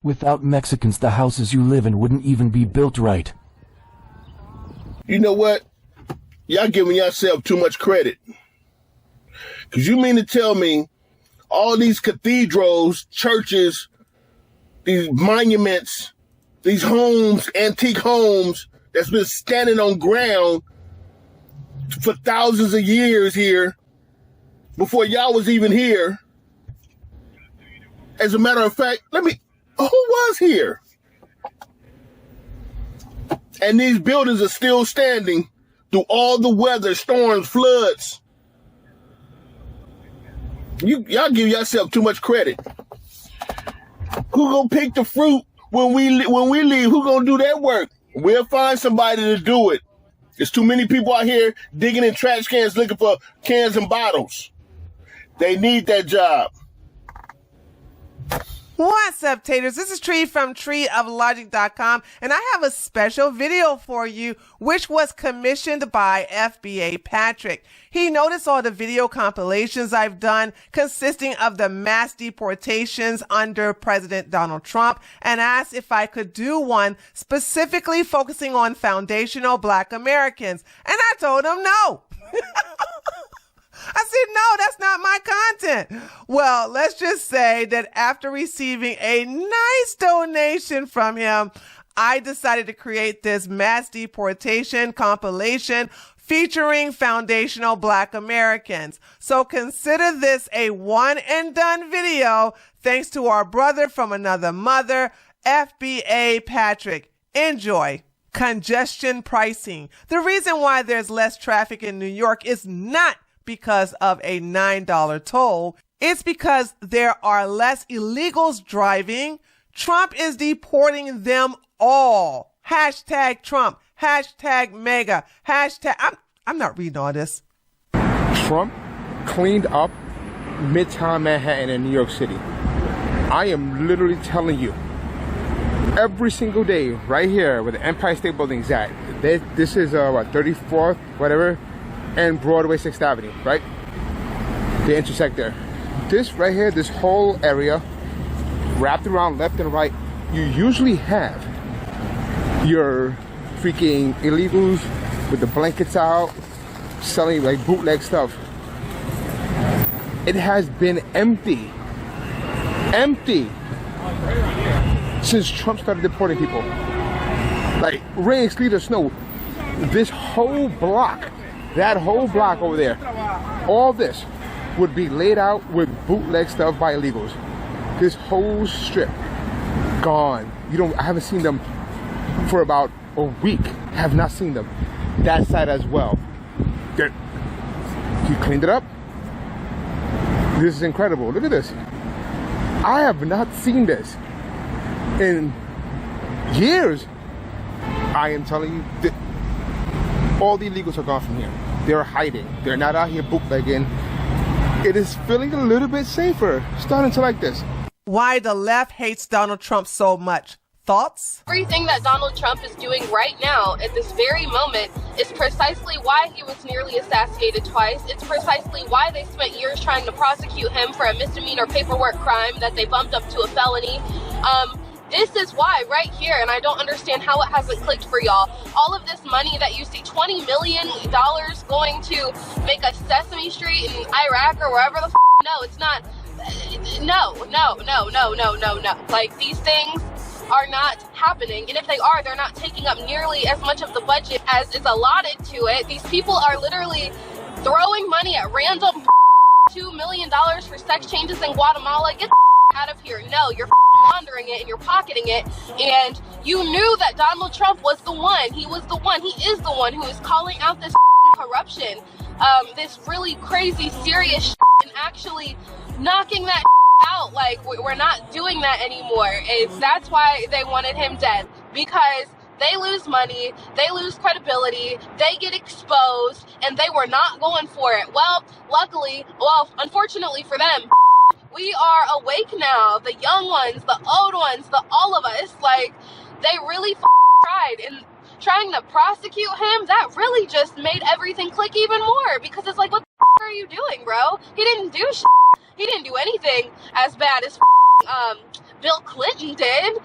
Without Mexicans, the houses you live in wouldn't even be built right. You know what? Y'all giving yourself too much credit. Because you mean to tell me all these cathedrals, churches, these monuments, these homes, antique homes that's been standing on ground for thousands of years here before y'all was even here. As a matter of fact, who was here? And these buildings are still standing through all the weather, storms, floods. Y'all give yourself too much credit. Who gonna pick the fruit when we leave? Who gonna do that work? We'll find somebody to do it. There's too many people out here digging in trash cans looking for cans and bottles. They need that job. What's up, taters? This is Tree from treeoflogic.com, and I have a special video for you, which was commissioned by FBA Patrick. He noticed all the video compilations I've done consisting of the mass deportations under President Donald Trump and asked if I could do one specifically focusing on foundational Black Americans. And I told him no. I said, no, that's not my content. Well, let's just say that after receiving a nice donation from him, I decided to create this mass deportation compilation featuring foundational Black Americans. So consider this a one and done video thanks to our brother from another mother, FBA Patrick. Enjoy. Congestion pricing. The reason why there's less traffic in New York is not because of a $9 toll. It's because there are less illegals driving. Trump is deporting them all. Hashtag Trump. Hashtag MAGA. Hashtag. I'm not reading all this. Trump cleaned up Midtown Manhattan in New York City. I am literally telling you, every single day, right here where the Empire State Building is at, this is 34th, whatever, and Broadway 6th Avenue, right? They intersect there. This right here, this whole area, wrapped around left and right, you usually have your freaking illegals with the blankets out, selling like bootleg stuff. It has been empty since Trump started deporting people. Like rain, sleet, or snow, this whole block, that whole block over there, all this would be laid out with bootleg stuff by illegals. This whole strip, gone. I haven't seen them for about a week. Have not seen them. That side as well. He cleaned it up. This is incredible. Look at this. I have not seen this in years. I am telling you that all the illegals are gone from here. They're hiding. They're not out here bootlegging. It is feeling a little bit safer starting to like this. Why the left hates Donald Trump so much. Thoughts? Everything that Donald Trump is doing right now at this very moment is precisely why he was nearly assassinated twice. It's precisely why they spent years trying to prosecute him for a misdemeanor paperwork crime that they bumped up to a felony. This is why right here, and I don't understand how it hasn't clicked for y'all. All of this money that you see, $20 million going to make a Sesame Street in Iraq or wherever the no, it's not. No. Like, these things are not happening, and if they are, they're not taking up nearly as much of the budget as is allotted to it. These people are literally throwing money at random $2 million for sex changes in Guatemala. Get the out of here. No, you're laundering it and you're pocketing it, and you knew that Donald Trump was the one. He was the one. He is the one who is calling out this corruption, this really crazy, serious and actually knocking that out. Like, we're not doing that anymore. That's why they wanted him dead, because they lose money, they lose credibility, they get exposed, and they were not going for it. Well, unfortunately for them, we are awake now. The young ones, the old ones, all of us, like, they really tried. And trying to prosecute him, that really just made everything click even more, because it's like, what the are you doing, bro? He didn't do shit. He didn't do anything as bad as Bill Clinton did.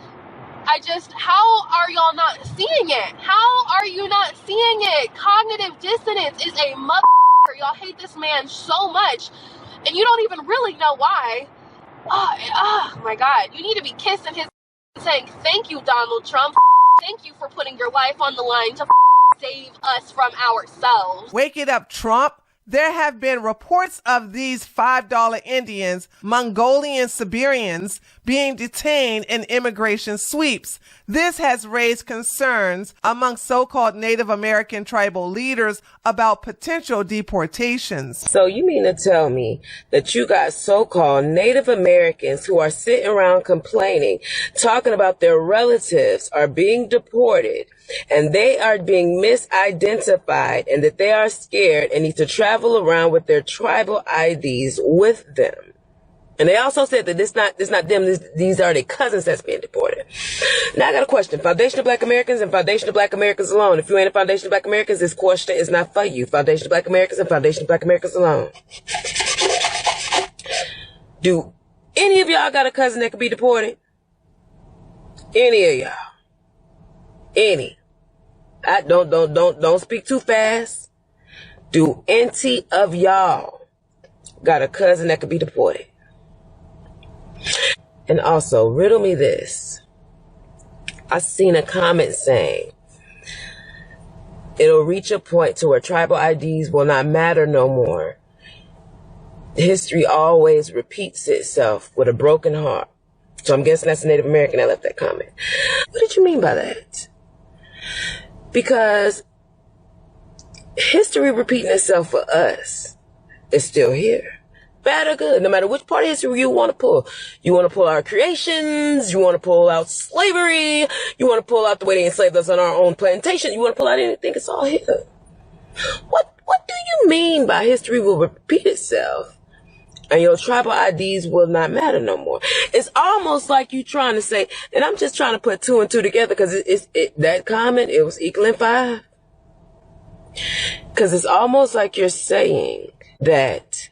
How are y'all not seeing it? How are you not seeing it? Cognitive dissonance is a motherfucker. Y'all hate this man so much, and you don't even really know why. Oh my God. You need to be kissing his saying, thank you, Donald Trump. Thank you for putting your life on the line to save us from ourselves. Wake it up, Trump. There have been reports of these $5 Indians, Mongolian Siberians, being detained in immigration sweeps. This has raised concerns among so-called Native American tribal leaders about potential deportations. So you mean to tell me that you got so-called Native Americans who are sitting around complaining, talking about their relatives are being deported, and they are being misidentified, and that they are scared and need to travel around with their tribal IDs with them? And they also said that it's not them, these are their cousins that's being deported. Now I got a question. Foundation of Black Americans and Foundation of Black Americans alone. If you ain't a Foundation of Black Americans, this question is not for you. Foundation of Black Americans and Foundation of Black Americans alone. Do any of y'all got a cousin that could be deported? Any of y'all? Any? I don't speak too fast. Do any of y'all got a cousin that could be deported? And also, riddle me this. I seen a comment saying it'll reach a point to where tribal IDs will not matter no more. History always repeats itself with a broken heart. So I'm guessing that's a Native American that left that comment. What did you mean by that? Because history repeating itself for us is still here. Bad or good, no matter which part of history you want to pull. You want to pull our creations, you want to pull out slavery, you want to pull out the way they enslaved us on our own plantation, you want to pull out anything, it's all here. What do you mean by history will repeat itself and your tribal IDs will not matter no more? It's almost like you trying to say, and I'm just trying to put two and two together because that comment, it was equaling 5. Because it's almost like you're saying that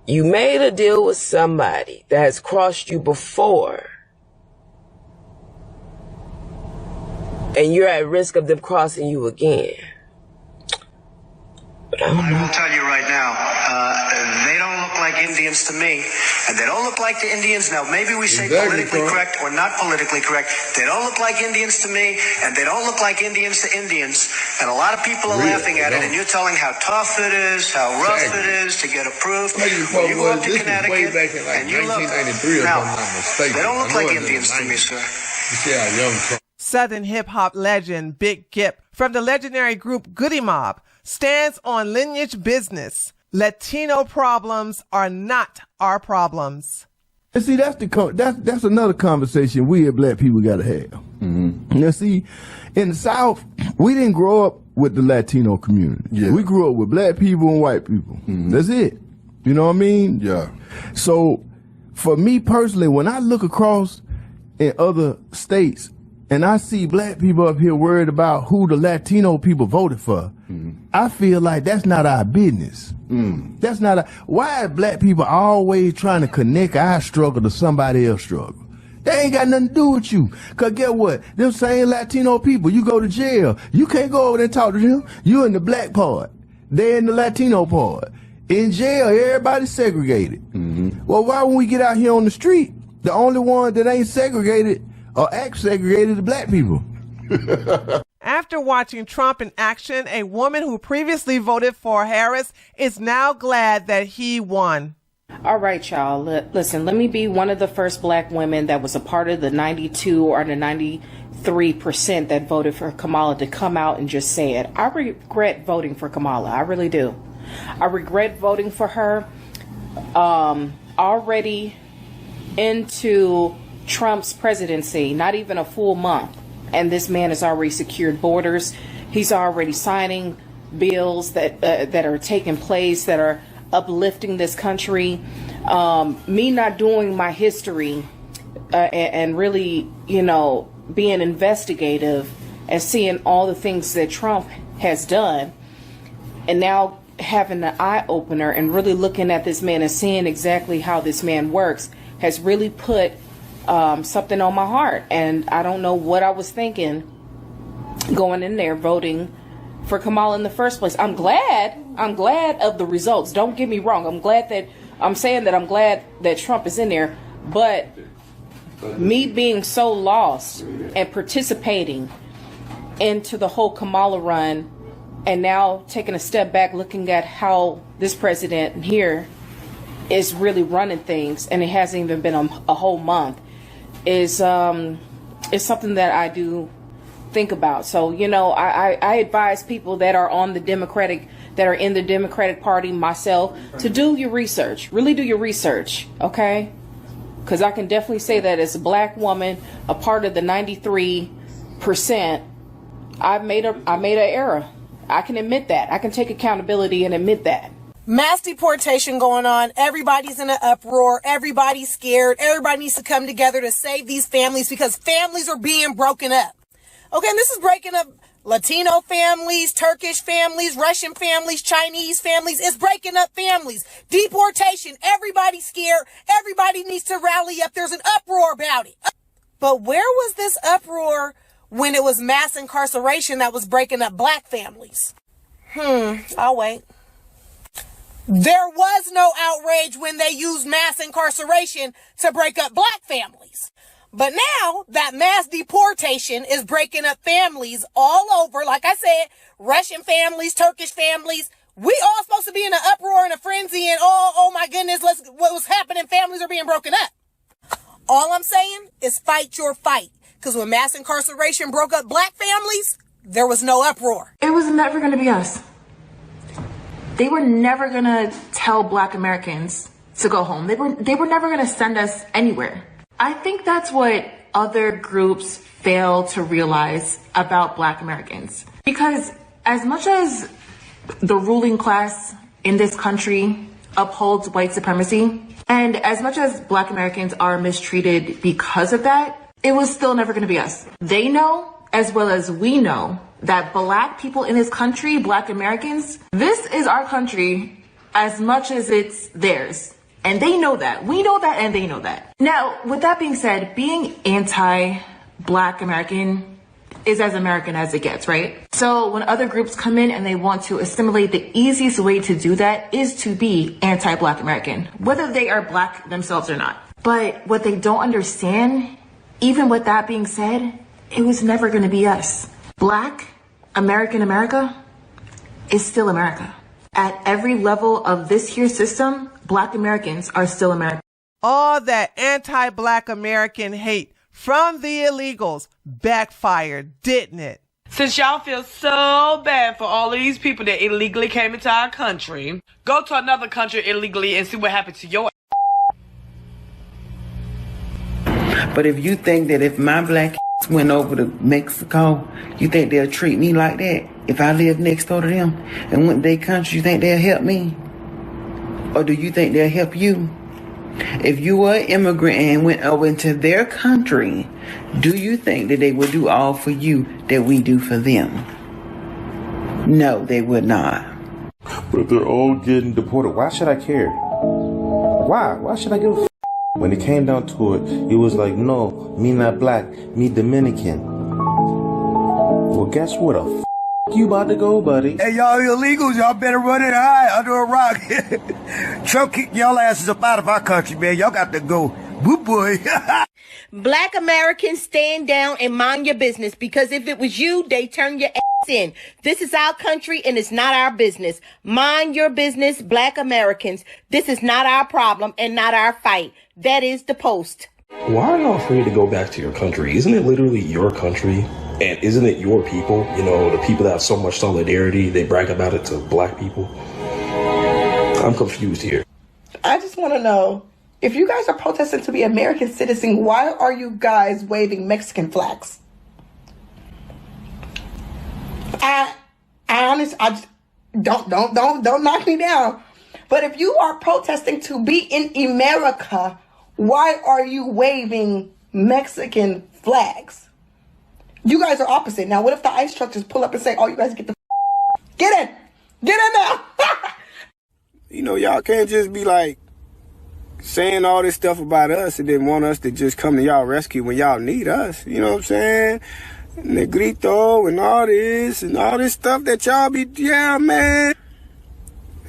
you made a deal with somebody that has crossed you before, and you're at risk of them crossing you again. I will tell you right now, they don't look like Indians to me, and they don't look like the Indians. Now, maybe we say politically correct or not politically correct. They don't look like Indians to me, and they don't look like Indians to Indians. And a lot of people are laughing at it, and you're telling how tough it is, how rough it is to get approved. When you go up to Connecticut, and you look, now, they don't look like Indians to me, sir. Southern hip-hop legend Big Gip from the legendary group Goody Mob stands on Lineage business. Latino problems are not our problems. And see, that's another conversation we as black people got to have. Mm-hmm. Now, see, in the South, we didn't grow up with the Latino community. Yeah. We grew up with black people and white people. Mm-hmm. That's it. You know what I mean? Yeah. So, for me personally, when I look across in other states and I see black people up here worried about who the Latino people voted for, I feel like that's not our business. That's not why are black people always trying to connect our struggle to somebody else's struggle? They ain't got nothing to do with you. Cause get what? Them same Latino people, you go to jail, you can't go over there and talk to them. You in the black part. They in the Latino part. In jail, everybody's segregated. Well, why when we get out here on the street, the only one that ain't segregated or act segregated is black people? After watching Trump in action, a woman who previously voted for Harris is now glad that he won. All right, y'all. Listen, let me be one of the first black women that was a part of the 92 or the 93% that voted for Kamala to come out and just say it. I regret voting for Kamala. I really do. I regret voting for her. Already into Trump's presidency, not even a full month, and this man has already secured borders. He's already signing bills that are taking place that are uplifting this country. Me not doing my history and really, being investigative and seeing all the things that Trump has done, and now having an eye opener and really looking at this man and seeing exactly how this man works has really put something on my heart, and I don't know what I was thinking going in there voting for Kamala in the first place. I'm glad of the results. Don't get me wrong. I'm glad that Trump is in there, but me being so lost and participating into the whole Kamala run, and now taking a step back, looking at how this president here is really running things, and it hasn't even been a whole month, is something that I do think about. So, you know, I advise people that are in the Democratic Party, myself, to do your research. Really do your research, okay? Because I can definitely say that as a black woman, a part of the 93%, I made an error. I can admit that. I can take accountability and admit that. Mass deportation going on. Everybody's in an uproar. Everybody's scared. Everybody needs to come together to save these families because families are being broken up. Okay, and this is breaking up Latino families, Turkish families, Russian families, Chinese families. It's breaking up families. Deportation. Everybody's scared. Everybody needs to rally up. There's an uproar about it. But where was this uproar when it was mass incarceration that was breaking up black families? I'll wait. There was no outrage when they used mass incarceration to break up black families. But now that mass deportation is breaking up families all over, like I said, Russian families, Turkish families, we all supposed to be in an uproar and a frenzy and oh my goodness, what was happening? Families are being broken up. All I'm saying is fight your fight. Because when mass incarceration broke up black families, there was no uproar. It was never going to be us. They were never going to tell black Americans to go home. They were never going to send us anywhere. I think that's what other groups fail to realize about black Americans. Because as much as the ruling class in this country upholds white supremacy, and as much as black Americans are mistreated because of that, it was still never going to be us. They know, as well as we know, that black people in this country, black Americans, this is our country as much as it's theirs. And they know that. We know that, and they know that. Now, with that being said, being anti-black American is as American as it gets, right? So when other groups come in and they want to assimilate, the easiest way to do that is to be anti-black American, whether they are black themselves or not. But what they don't understand, even with that being said, it was never going to be us. Black American America is still America. At every level of this here system, black Americans are still American. All that anti-black American hate from the illegals backfired, didn't it? Since y'all feel so bad for all of these people that illegally came into our country, go to another country illegally and see what happened to your But if you think that if my black went over to Mexico, you think they'll treat me like that? If I live next door to them and went to their country, you think they'll help me? Or do you think they'll help you? If you were an immigrant and went over into their country, do you think that they would do all for you that we do for them? No, they would not. But they're all getting deported. Why should I care? Why should I give a f***? When it came down to it, it was like, no, me not black, me Dominican. Well, guess what? You about to go, buddy. Hey, y'all illegals, y'all better run it high under a rock. Trump kicked y'all asses up out of our country, man. Y'all got to go. Boo boy. Black Americans, stand down and mind your business, because if it was you, they turn your ass in. This is our country and it's not our business. Mind your business, Black Americans. This is not our problem and not our fight. That is the Post. Why are y'all afraid to go back to your country? Isn't it literally your country? And isn't it your people? You know, the people that have so much solidarity, they brag about it to black people. I'm confused here. I just want to know, if you guys are protesting to be American citizens, why are you guys waving Mexican flags? I just don't knock me down. But if you are protesting to be in America, why are you waving Mexican flags? You guys are opposite. Now, what if the ICE truck just pull up and say, oh, you guys get in now. You know, y'all can't just be like, saying all this stuff about us and then want us to just come to y'all rescue when y'all need us. You know what I'm saying? Negrito and all this stuff that y'all be, yeah, man.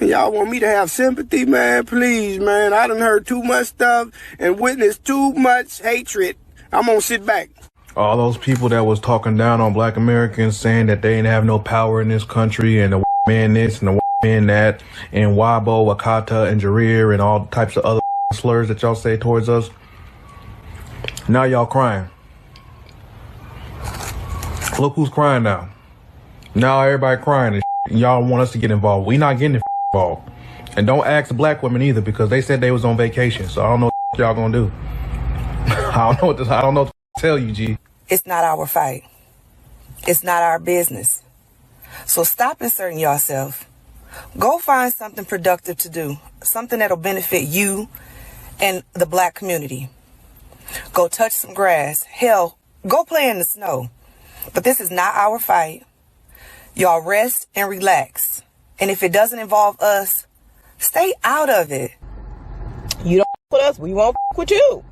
And y'all want me to have sympathy, man? Please, man. I done heard too much stuff and witnessed too much hatred. I'm gonna sit back. All those people that was talking down on Black Americans, saying that they didn't have no power in this country, and the man this and the man that, and Wabo, Wakata, and Jareer, and all types of other slurs that y'all say towards us. Now y'all crying. Look who's crying now. Now everybody crying and y'all want us to get involved. We not getting involved. And don't ask the black women either, because they said they was on vacation. So I don't know what y'all gonna do. I don't know what to tell you, G. It's not our fight. It's not our business. So stop inserting yourself. Go find something productive to do. Something that'll benefit you and the black community. Go touch some grass. Hell, go play in the snow. But this is not our fight. Y'all rest and relax. And if it doesn't involve us, stay out of it. You don't with us, we won't with you.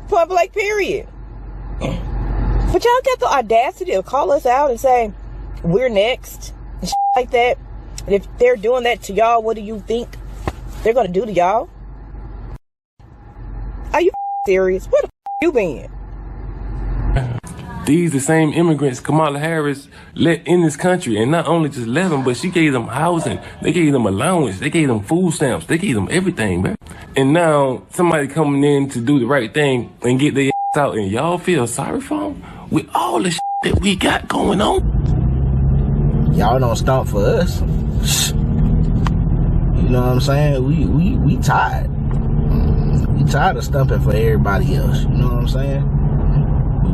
Point blank, period. But y'all got the audacity to call us out and say we're next and shit like that. And if they're doing that to y'all, what do you think they're gonna do to y'all? Are you serious? Where the you been? These the same immigrants Kamala Harris let in this country, and not only just let them, but she gave them housing, they gave them allowance, they gave them food stamps, they gave them everything, man. And now somebody coming in to do the right thing and get their ass out, and y'all feel sorry for them with all the shit that we got going on. Y'all don't stomp for us. You know what I'm saying? We tired. We tired of stumping for everybody else. You know what I'm saying?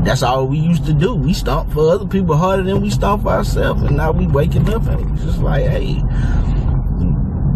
That's all we used to do. We stomp for other people harder than we stomp for ourselves. And now we waking up and it's just like, hey,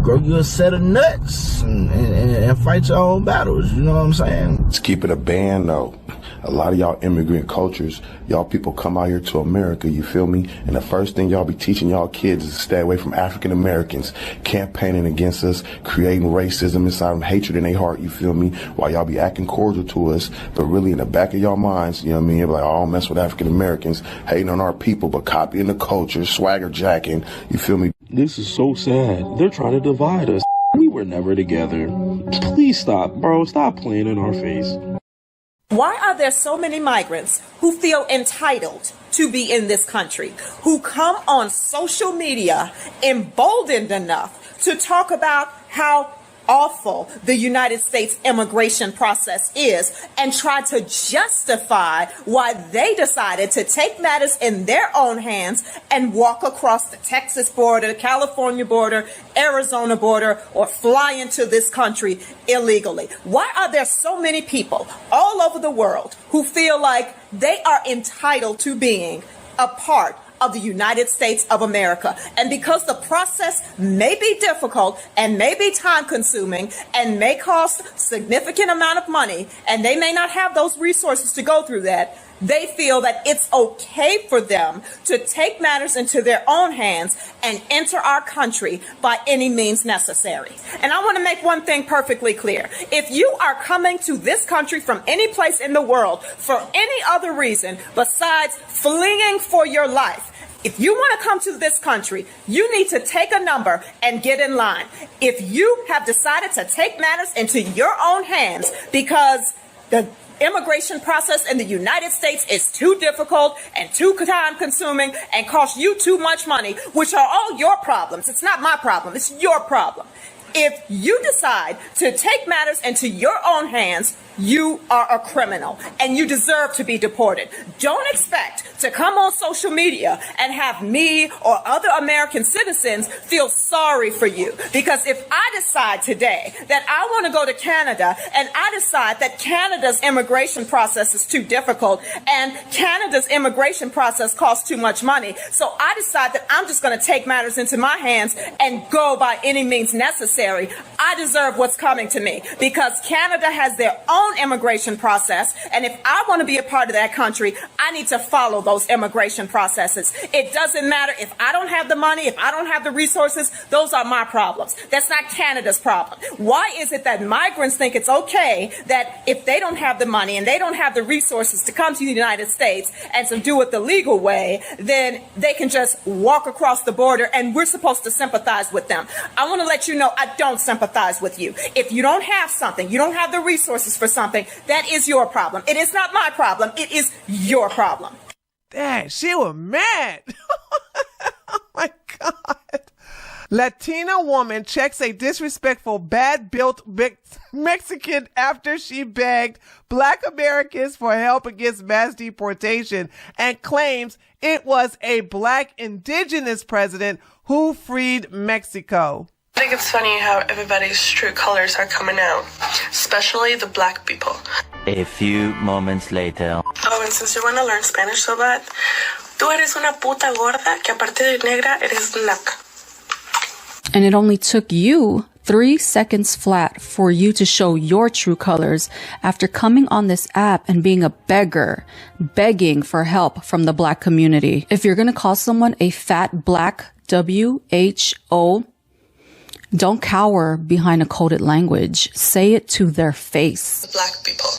grow you a set of nuts and fight your own battles. You know what I'm saying? Let's keep it a band, though. A lot of y'all immigrant cultures, y'all people come out here to America, you feel me? And the first thing y'all be teaching y'all kids is to stay away from African Americans, campaigning against us, creating racism inside them, hatred in their heart, you feel me? While y'all be acting cordial to us, but really in the back of y'all minds, you know what I mean? You're like, oh, I don't mess with African Americans, hating on our people, but copying the culture, swagger jacking, you feel me? This is so sad. They're trying to divide us. We were never together. Please stop, bro. Stop playing in our face. Why are there so many migrants who feel entitled to be in this country, who come on social media emboldened enough to talk about how awful the United States immigration process is and try to justify why they decided to take matters in their own hands and walk across the Texas border, the California border, Arizona border, or fly into this country illegally? Why are there so many people all over the world who feel like they are entitled to being a part of the United States of America? And because the process may be difficult and may be time consuming and may cost significant amount of money, and they may not have those resources to go through that, they feel that it's okay for them to take matters into their own hands and enter our country by any means necessary. And I want to make one thing perfectly clear. If you are coming to this country from any place in the world for any other reason besides fleeing for your life, if you want to come to this country, you need to take a number and get in line. If you have decided to take matters into your own hands because the immigration process in the United States is too difficult and too time consuming and costs you too much money, which are all your problems. It's not my problem. It's your problem. If you decide to take matters into your own hands, you are a criminal and you deserve to be deported. Don't expect to come on social media and have me or other American citizens feel sorry for you. Because if I decide today that I want to go to Canada and I decide that Canada's immigration process is too difficult and Canada's immigration process costs too much money, so I decide that I'm just going to take matters into my hands and go by any means necessary, I deserve what's coming to me because Canada has their own own immigration process. And if I want to be a part of that country, I need to follow those immigration processes. It doesn't matter if I don't have the money, if I don't have the resources, those are my problems. That's not Canada's problem. Why is it that migrants think it's okay that if they don't have the money and they don't have the resources to come to the United States and to do it the legal way, then they can just walk across the border and we're supposed to sympathize with them? I want to let you know I don't sympathize with you. If you don't have something, you don't have the resources for something, that is your problem. It is not my problem. It is your problem. Dang, she was mad. Oh my God. Latina woman checks a disrespectful, bad-built Mexican after she begged Black Americans for help against mass deportation and claims it was a Black indigenous president who freed Mexico. I think it's funny how everybody's true colors are coming out, especially the Black people. A few moments later. Oh, and since you want to learn Spanish so bad, tú eres una puta gorda que aparte de negra eres blanca. And it only took you 3 seconds flat for you to show your true colors after coming on this app and being a beggar, begging for help from the Black community. If you're going to call someone a fat Black WHO, don't cower behind a coded language. Say it to their face. Black people,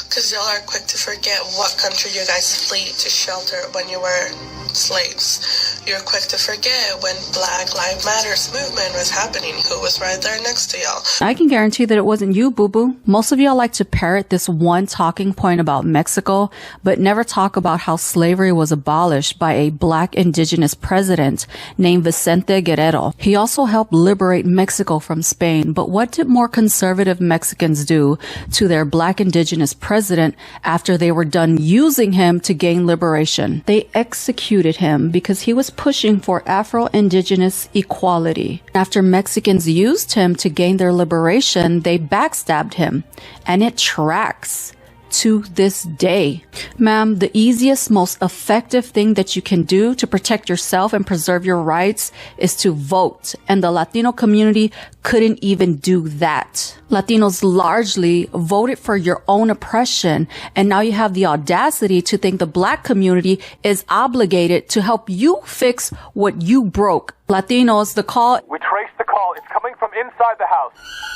because y'all are quick to forget what country you guys fled to shelter when you were slaves. You're quick to forget when Black Lives Matters movement was happening, who was right there next to y'all. I can guarantee that it wasn't you, boo-boo. Most of y'all like to parrot this one talking point about Mexico, but never talk about how slavery was abolished by a Black indigenous president named Vicente Guerrero. He also helped liberate Mexico from Spain, but what did more conservative Mexicans do to their Black indigenous president after they were done using him to gain liberation? They executed him because he was pushing for Afro-Indigenous equality. After Mexicans used him to gain their liberation, they backstabbed him, and it tracks to this day. Ma'am, the easiest, most effective thing that you can do to protect yourself and preserve your rights is to vote. And the Latino community couldn't even do that. Latinos largely voted for your own oppression. And now you have the audacity to think the Black community is obligated to help you fix what you broke. Latinos, the call... We traced the call. It's coming from inside the house.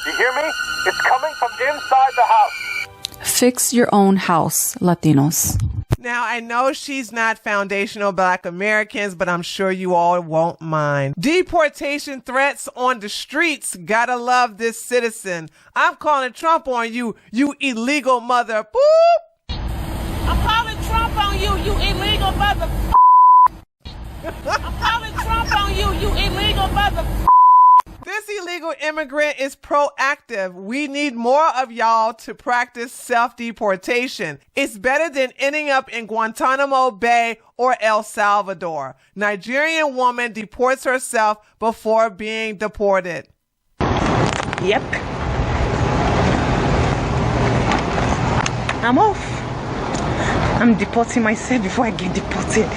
You hear me? It's coming from inside the house. Fix your own house, Latinos. Now, I know she's not foundational Black Americans, but I'm sure you all won't mind. Deportation threats on the streets. Gotta love this citizen. I'm calling Trump on you, you illegal mother. Boop! I'm calling Trump on you, you illegal mother. I'm calling Trump on you, you illegal mother. This illegal immigrant is proactive. We need more of y'all to practice self-deportation. It's better than ending up in Guantanamo Bay or El Salvador. Nigerian woman deports herself before being deported. Yep. I'm off. I'm deporting myself before I get deported.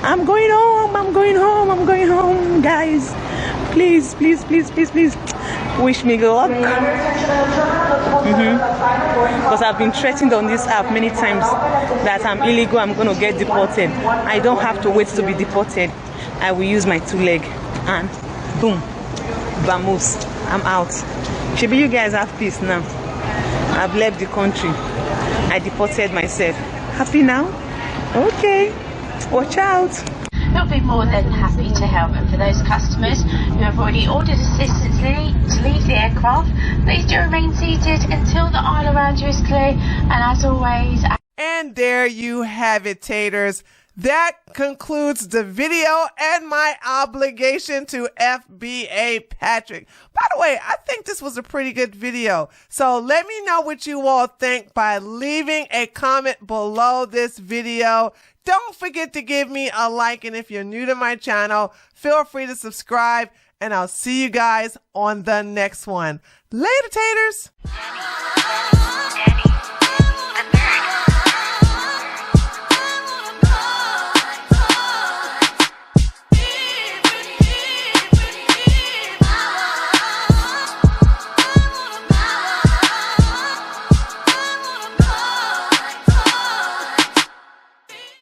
I'm going home. I'm going home. I'm going home, guys. Please, please, please, please, please wish me good luck. Because I've been threatened on this app many times that I'm illegal, I'm going to get deported. I don't have to wait to be deported. I will use my 2 legs and boom, vamoose, I'm out. Maybe you guys have peace now. I've left the country. I deported myself. Happy now? Okay, watch out. We'll be more than happy to help, and for those customers who have already ordered assistance to leave the aircraft, please do remain seated until the aisle around you is clear, and as always... And there you have it, taters. That concludes the video and my obligation to FBA Patrick. By the way, I think this was a pretty good video. So let me know what you all think by leaving a comment below this video. Don't forget to give me a like, and if you're new to my channel, feel free to subscribe, and I'll see you guys on the next one. Later, taters. Daddy.